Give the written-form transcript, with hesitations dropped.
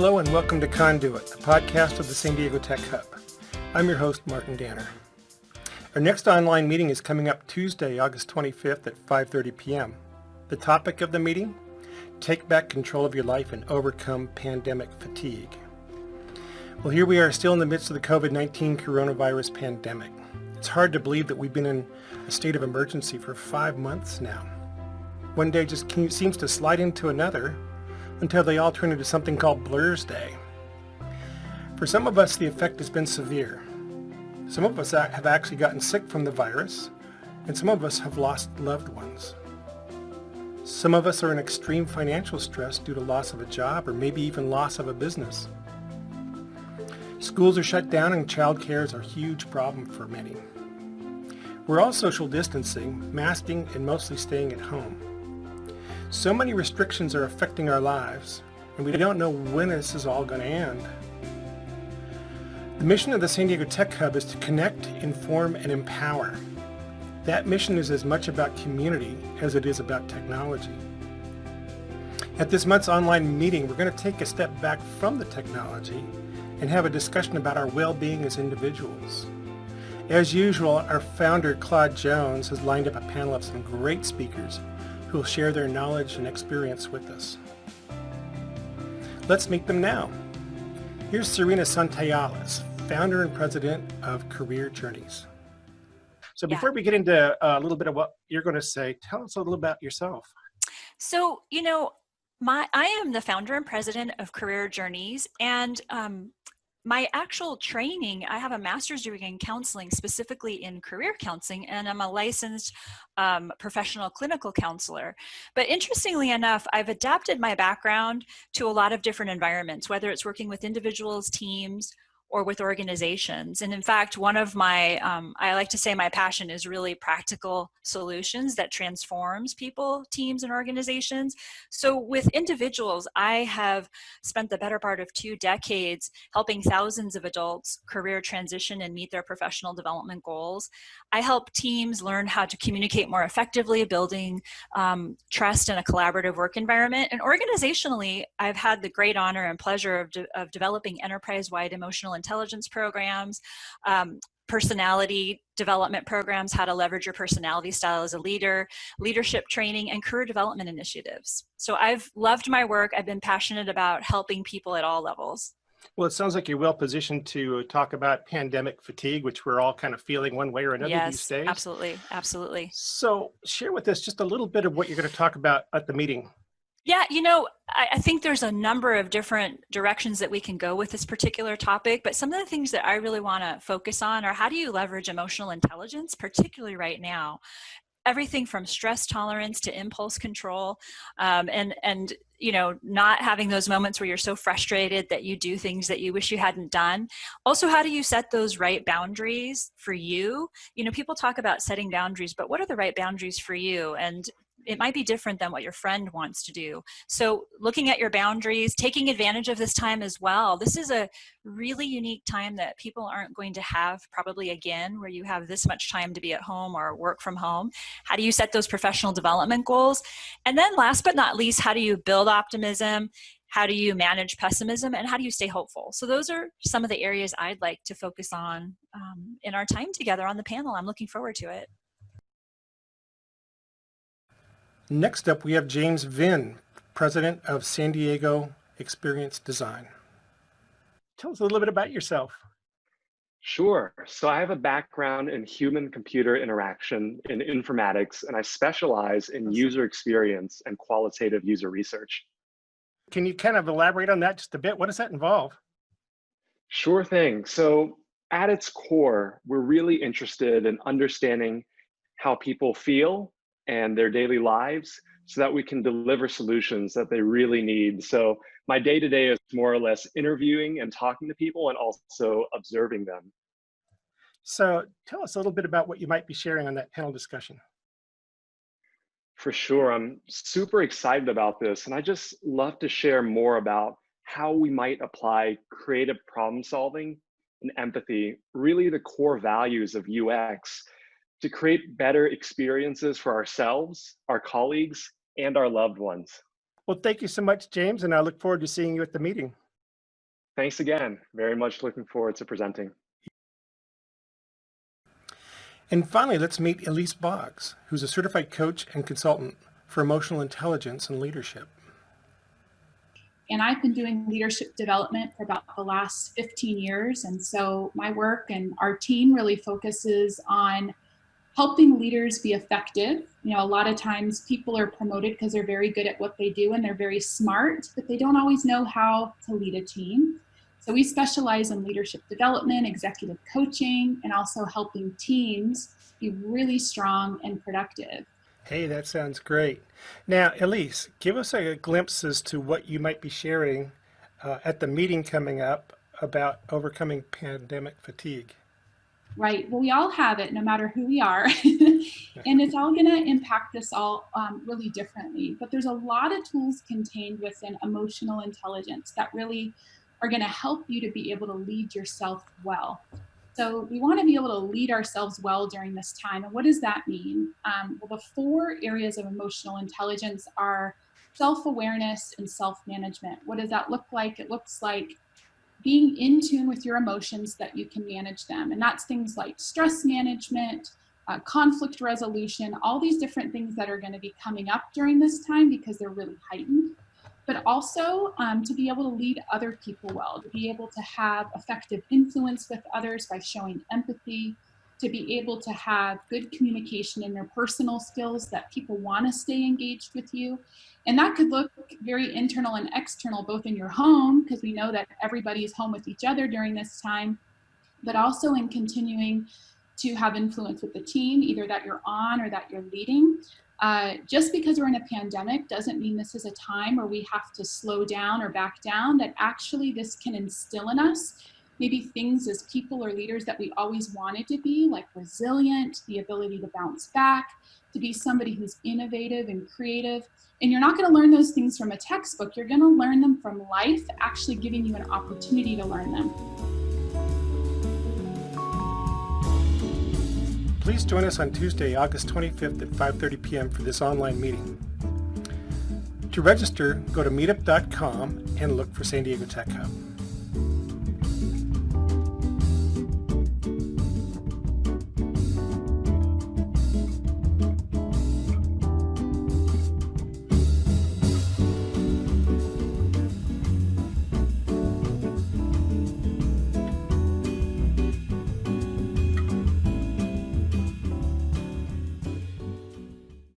Hello and welcome to Conduit, the podcast of the San Diego Tech Hub. I'm your host, Martin Danner. Our next online meeting is coming up Tuesday, August 25th at 5:30 p.m. The topic of the meeting? Take back control of your life and overcome pandemic fatigue. Well, here we are still in the midst of the COVID-19 coronavirus pandemic. It's hard to believe that we've been in a state of emergency for 5 months now. One day just seems to slide into another until they all turn into something called Blur's Day. For some of us, the effect has been severe. Some of us have actually gotten sick from the virus, and some of us have lost loved ones. Some of us are in extreme financial stress due to loss of a job or maybe even loss of a business. Schools are shut down and childcare is a huge problem for many. We're all social distancing, masking, and mostly staying at home. So many restrictions are affecting our lives, and we don't know when this is all going to end. The mission of the San Diego Tech Hub is to connect, inform, and empower. That mission is as much about community as it is about technology. At this month's online meeting, we're going to take a step back from the technology and have a discussion about our well-being as individuals. As usual, our founder, Claude Jones, has lined up a panel of some great speakers who will share their knowledge and experience with us. Let's meet them now. Here's Serena Santiago, founder and president of Career Journeys. So before we get into a little bit of what you're going to say, tell us a little about yourself. So, I am the founder and president of Career Journeys, and my actual training, I have a master's degree in counseling, specifically in career counseling, and I'm a licensed professional clinical counselor. But interestingly enough, I've adapted my background to a lot of different environments, whether it's working with individuals, teams, or with organizations. And in fact, one of my, I like to say my passion is really practical solutions that transforms people, teams, and organizations. So with individuals, I have spent the better part of 2 decades helping thousands of adults career transition and meet their professional development goals. I help teams learn how to communicate more effectively, building trust in a collaborative work environment. And organizationally, I've had the great honor and pleasure of developing enterprise-wide emotional intelligence programs, personality development programs, how to leverage your personality style as a leader, leadership training, and career development initiatives. So I've loved my work. I've been passionate about helping people at all levels. Well, it sounds like you're well positioned to talk about pandemic fatigue, which we're all kind of feeling one way or another these days. Absolutely, absolutely. So share with us just a little bit of what you're going to talk about at the meeting. Yeah, I think there's a number of different directions that we can go with this particular topic, but some of the things that I really want to focus on are how do you leverage emotional intelligence, particularly right now. Everything from stress tolerance to impulse control, and not having those moments where you're so frustrated that you do things that you wish you hadn't done. Also, how do you set those right boundaries for you? People talk about setting boundaries, but what are the right boundaries for you? And it might be different than what your friend wants to do. So looking at your boundaries, taking advantage of this time as well. This is a really unique time that people aren't going to have probably again, where you have this much time to be at home or work from home. How do you set those professional development goals? And then last but not least, how do you build optimism? How do you manage pessimism? And how do you stay hopeful? So those are some of the areas I'd like to focus on in our time together on the panel. I'm looking forward to it. Next up, we have James Vin, president of San Diego Experience Design. Tell us a little bit about yourself. Sure. So I have a background in human-computer interaction in informatics, and I specialize in user experience and qualitative user research. Can you kind of elaborate on that just a bit? What does that involve? Sure thing. So at its core, we're really interested in understanding how people feel and their daily lives so that we can deliver solutions that they really need. So my day-to-day is more or less interviewing and talking to people and also observing them. So tell us a little bit about what you might be sharing on that panel discussion. For sure. I'm super excited about this, and I just love to share more about how we might apply creative problem solving and empathy, really the core values of UX, to create better experiences for ourselves, our colleagues, and our loved ones. Well, thank you so much, James, and I look forward to seeing you at the meeting. Thanks again. Very much looking forward to presenting. And finally, let's meet Elise Boggs, who's a certified coach and consultant for emotional intelligence and leadership. And I've been doing leadership development for about the last 15 years. And so my work and our team really focuses on helping leaders be effective. You know, a lot of times people are promoted because they're very good at what they do and they're very smart, but they don't always know how to lead a team. So we specialize in leadership development, executive coaching, and also helping teams be really strong and productive. Hey, that sounds great. Now, Elise, give us a glimpse as to what you might be sharing at the meeting coming up about overcoming pandemic fatigue. Right. Well, we all have it, no matter who we are. And it's all going to impact us all really differently. But there's a lot of tools contained within emotional intelligence that really are going to help you to be able to lead yourself well. So we want to be able to lead ourselves well during this time. And what does that mean? Well, the 4 areas of emotional intelligence are self-awareness and self-management. What does that look like? It looks like being in tune with your emotions that you can manage them. And that's things like stress management, conflict resolution, all these different things that are going to be coming up during this time because they're really heightened. But also to be able to lead other people well, to be able to have effective influence with others by showing empathy, to be able to have good communication in their personal skills that people want to stay engaged with you. And that could look very internal and external, both in your home, because we know that everybody is home with each other during this time, but also in continuing to have influence with the team, either that you're on or that you're leading. Just because we're in a pandemic doesn't mean this is a time where we have to slow down or back down, that actually this can instill in us maybe things as people or leaders that we always wanted to be, like resilient, the ability to bounce back, to be somebody who's innovative and creative. And you're not going to learn those things from a textbook. You're going to learn them from life, actually giving you an opportunity to learn them. Please join us on Tuesday, August 25th at 5:30 p.m. for this online meeting. To register, go to meetup.com and look for San Diego Tech Hub.